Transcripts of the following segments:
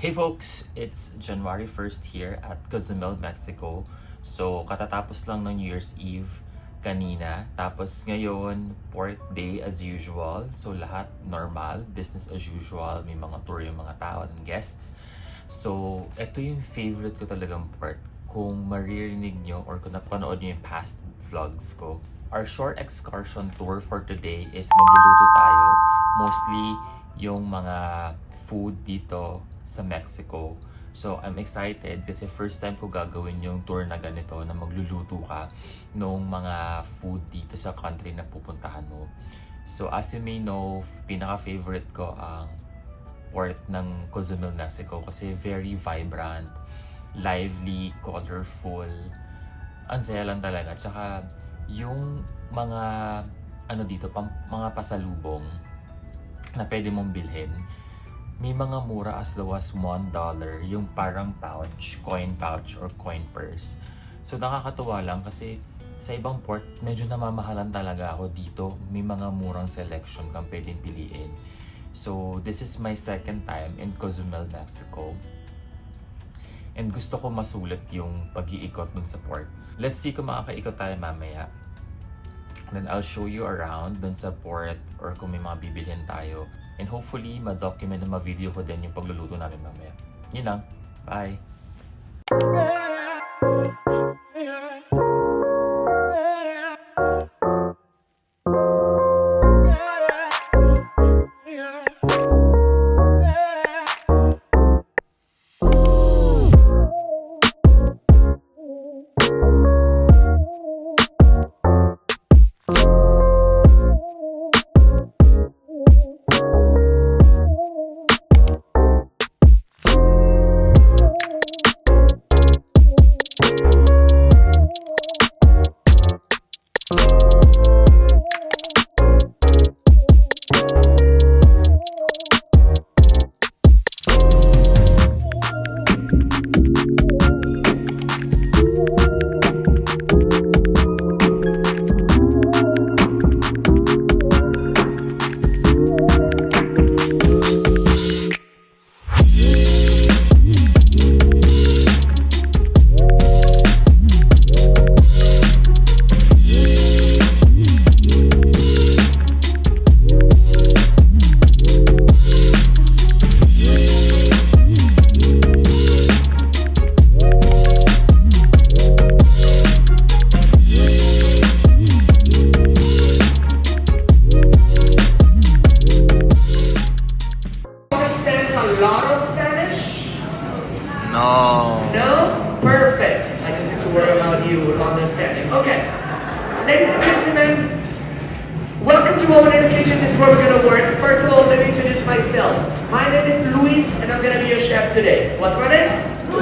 Hey folks, it's January 1st here at Cozumel, Mexico. So, katatapos lang ng New Year's Eve kanina. Tapos ngayon, port day as usual. So, lahat normal, business as usual. May mga tour yung mga tao and guests. So, ito yung favorite ko talagang port. Kung maririnig nyo or kung napanood nyo yung past vlogs ko. Our short excursion tour for today is magluluto tayo. Mostly yung mga food dito sa Mexico. So, I'm excited kasi first time ko gagawin yung tour na ganito na magluluto ka nung mga food dito sa country na pupuntahan mo. So, as you may know, pinaka-favorite ko ang port ng Cozumel, Mexico kasi very vibrant, lively, colorful. Ang saya lang talaga. Tsaka, yung mga dito, mga pasalubong na pwede mong bilhin, may mga mura as low as $1, yung parang pouch, coin pouch or coin purse. So nakakatuwa lang kasi sa ibang port, medyo namamahalan talaga ako dito. May mga murang selection kang pwedeng piliin. So this is my second time in Cozumel, Mexico. And gusto ko masulit yung pag-iikot dun sa port. Let's see kung makakaikot tayo mamaya. Then I'll show you around dun sa port or kung may mga bibilhin tayo. And hopefully, ma-document na ma-video ko din yung pagluluto namin mamaya. Yun lang. Bye! Ladies and gentlemen, welcome to Woman in the Kitchen. This is where we're going to work. First of all, let me introduce myself. My name is Luis, and I'm going to be your chef today. What's my name?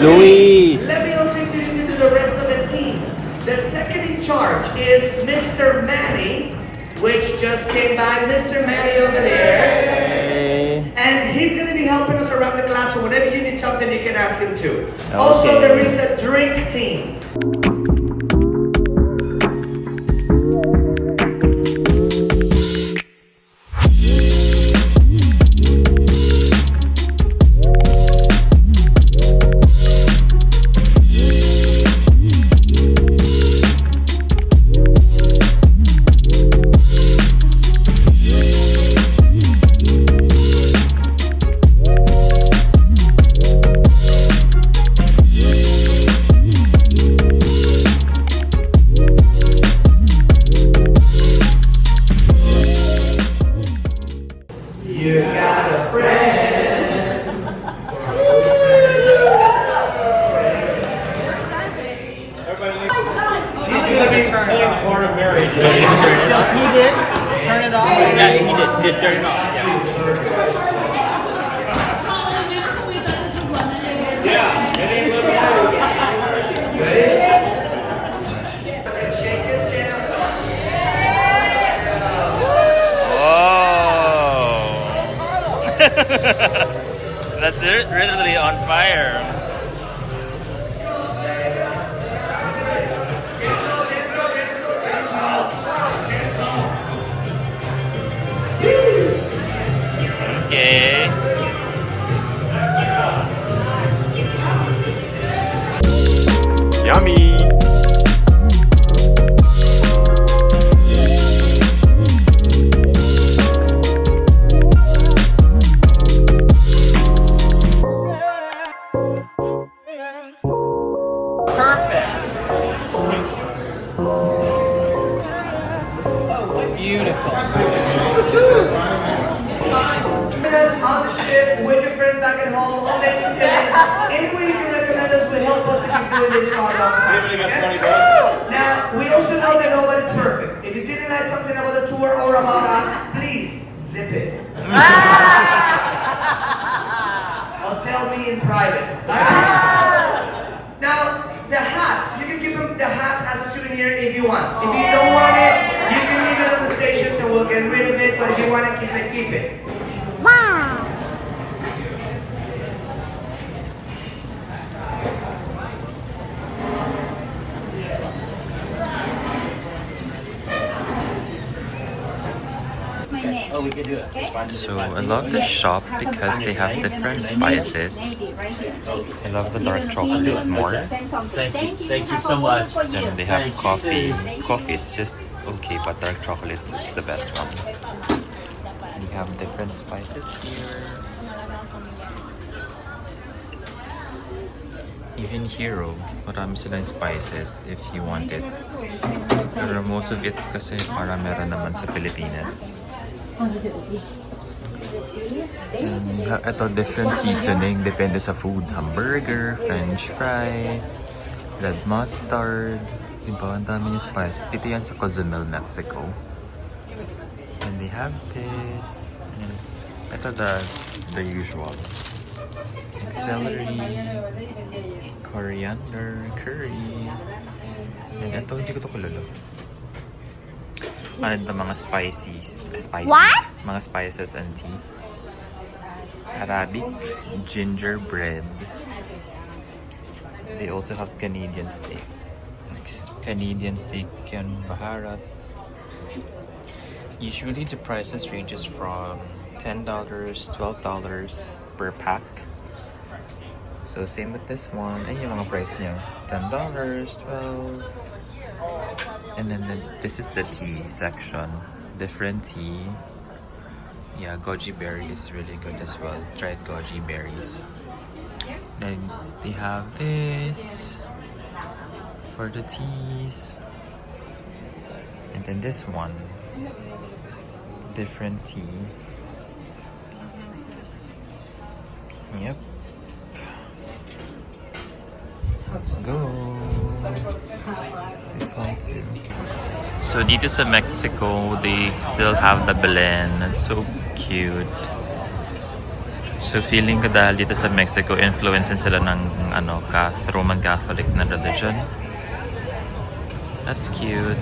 Luis! Let me also introduce you to the rest of the team. The second in charge is Mr. Manny, which just came by. Mr. Manny over there. And he's going to be helping us around the class, so whenever you need something, you can ask him too. Okay. Also, there is a drink team. You got a friend. She's looking for the part of marriage. He did turn it off. Yeah, he did turn it off. Yeah, it ain't living. That's literally on fire. Okay. Yummy! Perfect. Beautiful. Join us on the ship with your friends back at home on the internet. Any way you can recommend us will help us to keep doing this for a long time. Even got okay? 20 bucks. Now, we also know that nobody's perfect. If you didn't like something about the tour or about us, please zip it. Or tell me in private. Now, the hats, you can give them the hats as a souvenir if you want. If you don't want it, you can leave it on the station so we'll get rid of it. But if you want to keep it, keep it. Oh, we can do it. So I love this shop because they have different spices. I love the dark chocolate more. Thank you so much. Then they have coffee. Coffee is just okay, but dark chocolate is the best one. And you have different spices here. Even Hero, marami silang spices if you want it. Pero most of it kasi para meron naman sa Pilipinas. Ito different seasoning, depende sa food. Hamburger, french fries, red mustard. Diba, ang dami yung spices. Dito yan sa Cozumel, Mexico. And they have this. And ito the usual. Like celery, coriander, curry. And ito, hindi ko ito kulalo. Ano ito, mga spices. What? Mga spices and tea. Arabic gingerbread. They also have Canadian steak. Canadian steak yan, baharat. Usually the prices ranges from $10, $12 per pack. So same with this one. Ay, yung mga price niya. $10, $12. And then this is the tea section. Different tea. Yeah, goji berry is really good as well. Tried goji berries. Then they have this for the teas. And then this one. Different tea. Yep. Let's go. This one too. So dito sa Mexico, they still have the Belen. It's so cute. So feeling ko dahil dito sa Mexico, influence sila ng Roman Catholic na religion. That's cute.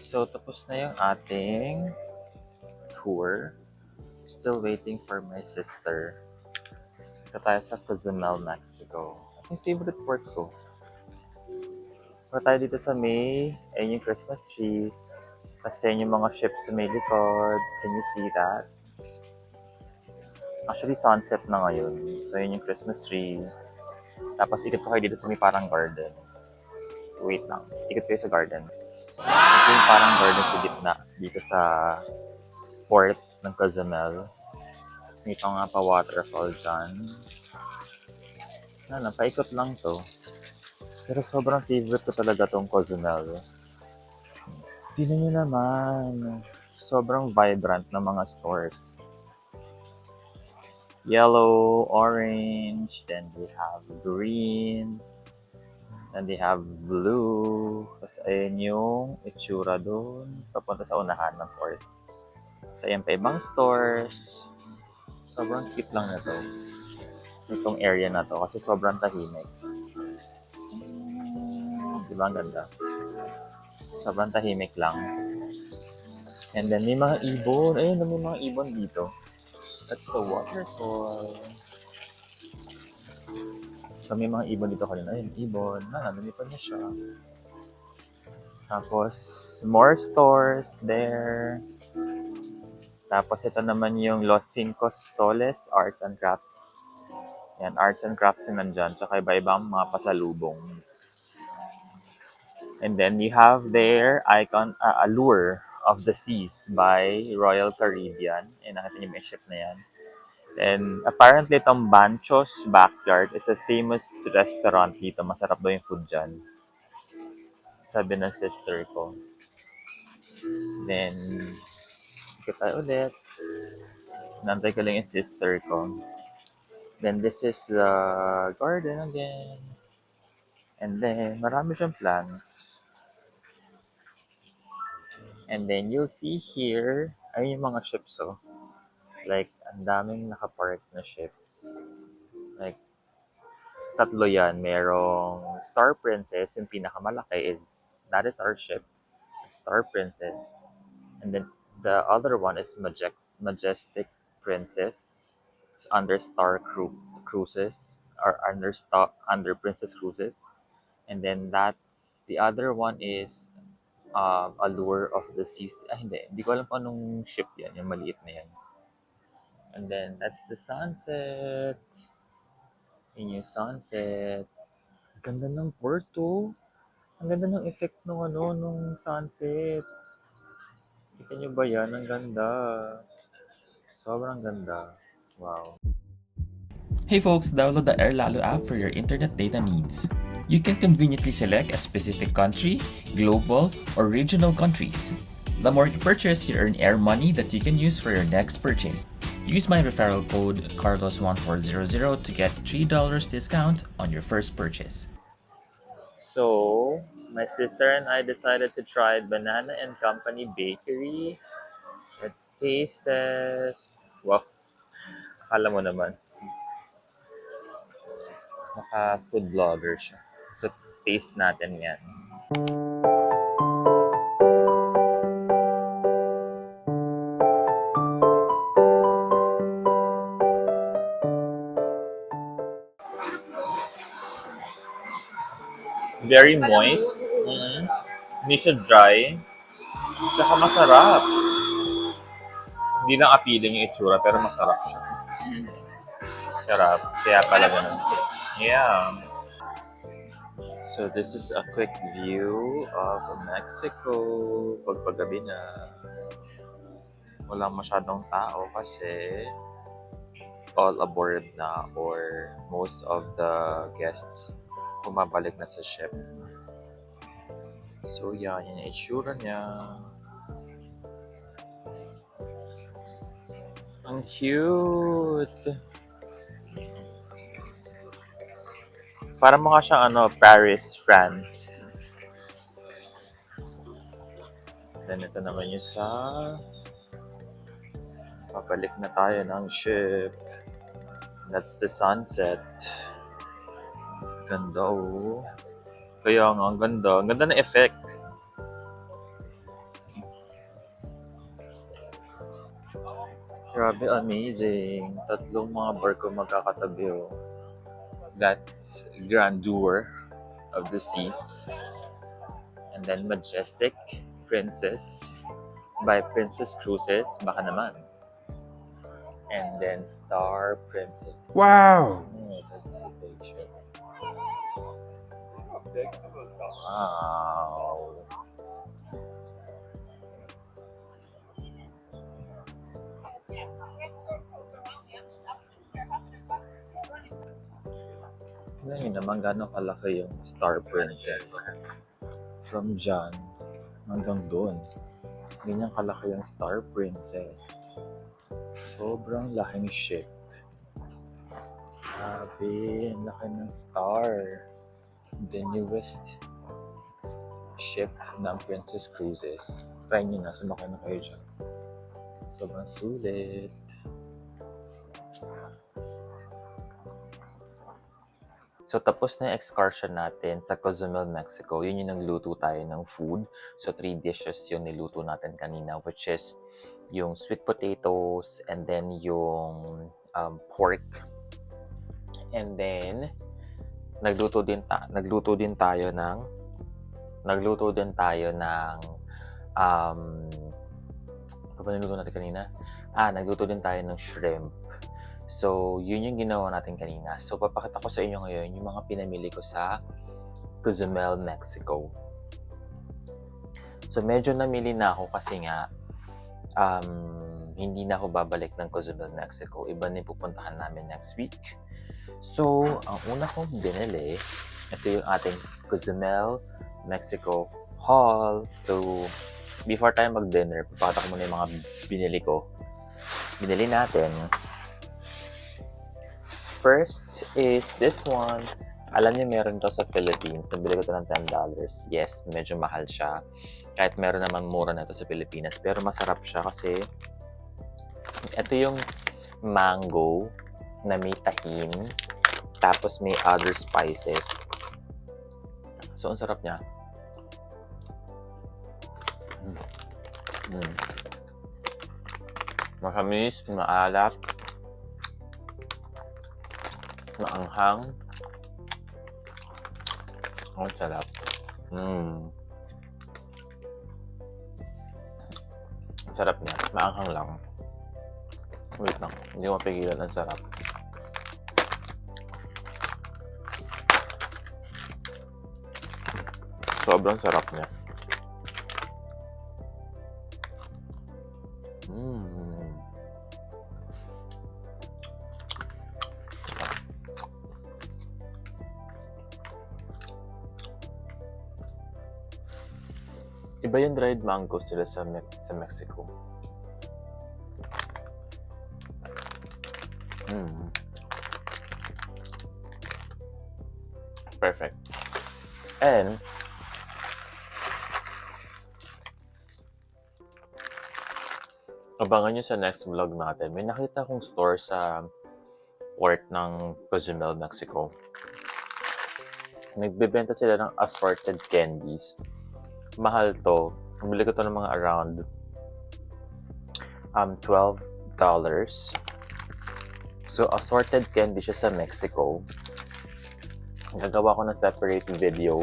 So, tapos na yung ating tour. Still waiting for my sister. Ito tayo sa Cozumel, Mexico. Ang favorite port ko. So, tayo dito sa May. Ayun yung Christmas tree. Kasi yung mga ships sa may likod. Can you see that? Actually, sunset na ngayon. So, yun yung Christmas tree. Tapos, ikot ko kayo dito sa may parang garden. Wait lang. Ikot kayo sa garden. Ito yung parang garden sa gitna dito sa port ng Cozumel. May nga pa waterfall dyan. Paikot lang to. Pero sobrang favorite ko talaga tong Cozumel. Tignan nyo naman. Sobrang vibrant ng mga stores. Yellow, orange, then we have green. And they have blue. Tapos ayun yung itsura doon. Papunta sa unahan ng port. So ayan pa ibang stores. Sobrang cute lang na to. Itong area na to. Kasi sobrang tahimik. Diba ang ganda? Sobrang tahimik lang. And then may mga ibon. Ayun, may mga ibon dito. That's the waterfall. So may mga ibon dito kanina. Ayun, ibon. Lumipad na siya. Tapos, more stores there. Tapos ito naman yung Los Cinco Soles Arts and Crafts. Yan, arts and crafts yung nandyan. Tsaka iba-ibang mga pasalubong. And then we have their icon, Allure of the Seas by Royal Caribbean. And nakita niyo may ship na yan. And apparently itong Bancho's Backyard is a famous restaurant dito. Masarap daw yung food dyan. Sabi ng sister ko. Then, ikot tayo ulit. Nantay ko lang yung sister ko. Then this is the garden again. And then, marami siyang plants. And then, you'll see here, ayun yung mga ships, oh. Like, ang daming nakapark na ships. Like, tatlo yan. Merong Star Princess, yung pinakamalaki that is our ship, Star Princess. And then, the other one is Majestic Princess, under Star Cruises, or under Princess Cruises. And then, the other one is Allure of the Seas. Hindi ko alam kung anong ship yan, yung maliit na yan. And then, that's the sunset. Yun yung sunset. Ang ganda ng Porto. Ang ganda ng effect nung sunset. Kita nyo ba yan? Ang ganda. Sobrang ganda. Wow. Hey folks, download the AirLalo app for your internet data needs. You can conveniently select a specific country, global, or regional countries. The more you purchase, you earn air money that you can use for your next purchase. Use my referral code Carlos1400 to get $3 discount on your first purchase. So, my sister and I decided to try Banana and Company Bakery. Let's taste test. Wow. Akala mo naman. Naka-food vlogger siya. So, taste natin yan. Very moist. Hindi siya dry. Saka masarap. Hindi lang appealing yung itsura, pero masarap siya. Sarap. Kaya pala ganun. Yeah. So this is a quick view of Mexico. Pagpagabi na. Walang masyadong tao kasi all aboard na, or most of the guests bumabalik na sa ship. So yeah, yun yung itsura niya. Ang cute! Parang mukha siyang Paris, France. Then ito naman yung papalik na tayo ng ship. That's the sunset. Ganda, oh. Kaya nga, ang ganda. Ang ganda ng effect. Grabe, amazing. Tatlong mga barko magkakatabi, oh. That's Grandeur of the Seas. And then Majestic Princess by Princess Cruises. Baka naman. And then Star Princess. Wow! Oh, that's a picture. Wow. Ngayon naman gano'ng kalaki yung Star Princess. From dyan hanggang doon. Ganyan kalaki yung Star Princess. Sobrang laking ship. Grabe, ang laki ng star. The newest ship ng Princess Cruises. Try nyo na, sumakay na kayo dyan. Sobrang sulit. So, tapos na yung excursion natin sa Cozumel, Mexico. Yun yung nagluto tayo ng food. So, 3 dishes yung niluto natin kanina, which is yung sweet potatoes, and then yung pork. And then, nagluto din tayo ng ano ba niluto natin kanina? Nagluto din tayo ng shrimp. So, yun yung ginawa natin kanina. So, papakita ko sa inyo ngayon yung mga pinamili ko sa Cozumel, Mexico. So, medyo namili na ako kasi nga hindi na ako babalik ng Cozumel, Mexico. Iba na yung pupuntahan namin next week. So, ang una kong binili, ito yung ating Cozumel, Mexico haul. So, before tayo mag-dinner, papakita ko muna yung mga binili natin. First is this one. Alam niyo, meron to sa Philippines. Nabili ko ito ng $10. Yes, medyo mahal siya. Kahit meron naman mura na ito sa Pilipinas. Pero masarap siya kasi ito yung mango na may tahin. Tapos may other spices. So, ang sarap niya. Matamis, maalat, maanghang. Ang sarap. Ang sarap niya. Maanghang lang. Wait lang. Hindi ko mapigilan. Ang sarap. Sobrang sarap niya. Iba yung dried mango sila sa Mexico. Perfect. And abangan nyo sa next vlog natin. May nakita akong store sa port ng Cozumel, Mexico. Nagbebenta sila ng assorted candies. Mahal to. Bumili ko to ng mga around $12. So, assorted candy siya sa Mexico. Gagawa ko ng separate video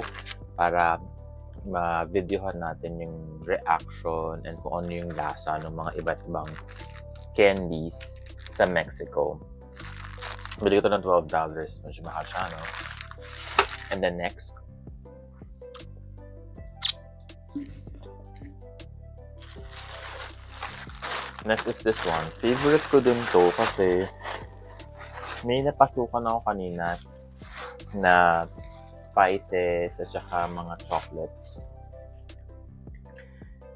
para ma-videohan natin yung reaction and kung ano yung lasa ng mga iba't ibang candies sa Mexico. Bili ko to ng $12. Medyo mahal siya, no? And then next, is this one. Favorite ko din to kasi may napasukan ako kanina na spices at saka mga chocolates.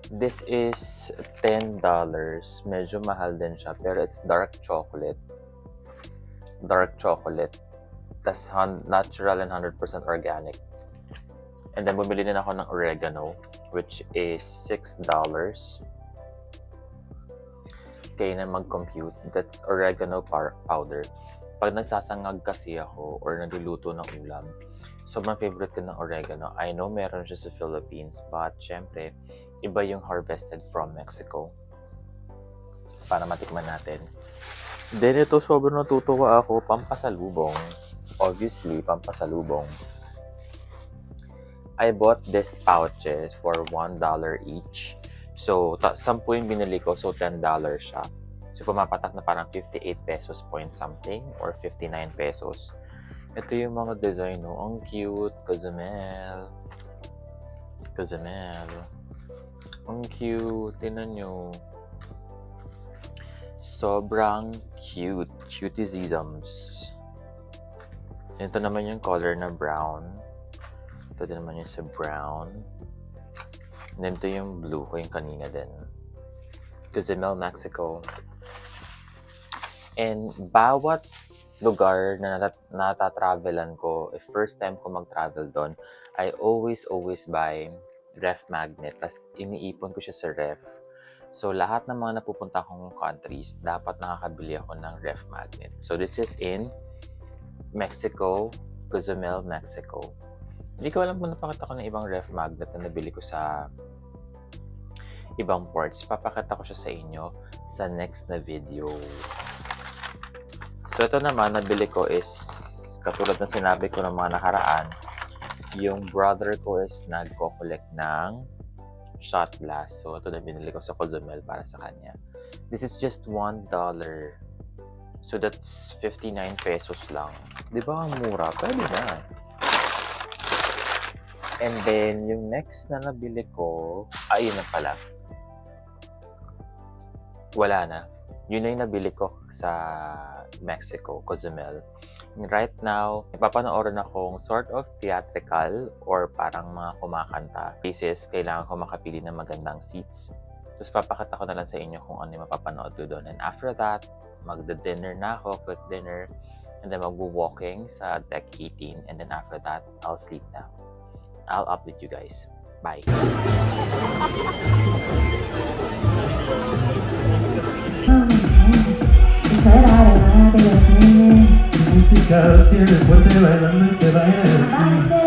This is $10. Medyo mahal din siya pero it's dark chocolate. Tas natural and 100% organic. And then bumili din ako ng oregano which is $6. Kaya na mag-compute, that's oregano powder. Pag nagsasangag kasi ako or nagluluto ng ulam, sobrang favorite ko ng oregano. I know meron siya sa Philippines, but syempre, iba yung harvested from Mexico. Para matikman natin. Then ito, sobrang natutuwa ako, pampasalubong. Obviously, pampasalubong. I bought these pouches for $1 each. So, 10 yung binili ko, so $10 siya. So, pumapatak na parang 58 pesos point something or 59 pesos. Ito yung mga design, no? Ang cute. Cozumel. Ang cute. Tingnan nyo. Sobrang cute. Cutizisms. Ito naman yung color na brown. Ito din naman yung sa brown. And then ito yung blue ko yung kanina din. Cozumel, Mexico. And bawat lugar na natatravelan ko, if first time ko mag-travel doon, I always buy ref magnet. Tapos iniipon ko siya sa ref. So lahat ng mga napupunta kong countries, dapat nakakabili ako ng ref magnet. So this is in Mexico, Cozumel, Mexico. Hindi ko alam kung napakita ko ng ibang ref magnet na nabili ko sa ibang ports. Papakita ko siya sa inyo sa next na video. So ito naman, nabili ko is, katulad ng sinabi ko ng mga nakaraan, yung brother ko is nagko-collect ng shot glass. So ito na binili ko sa Cozumel para sa kanya. This is just $1. So that's 59 pesos lang. Di ba ang mura? Pwede na. And then, yung next na nabili ko, ayun na pala. Wala na. Yun na yung nabili ko sa Mexico, Cozumel. And right now, ipapanoorin akong sort of theatrical or parang mga kumakanta. Cases, kailangan ko makapili ng magandang seats. Tapos papakita ko na lang sa inyo kung ano yung mapapanood ko doon. And after that, magda-dinner na ako, quick dinner. And then mag-walking sa deck 18. And then after that, I'll sleep now. I'll update you guys. Bye. Si chicas quieren fuerte bailando este baile.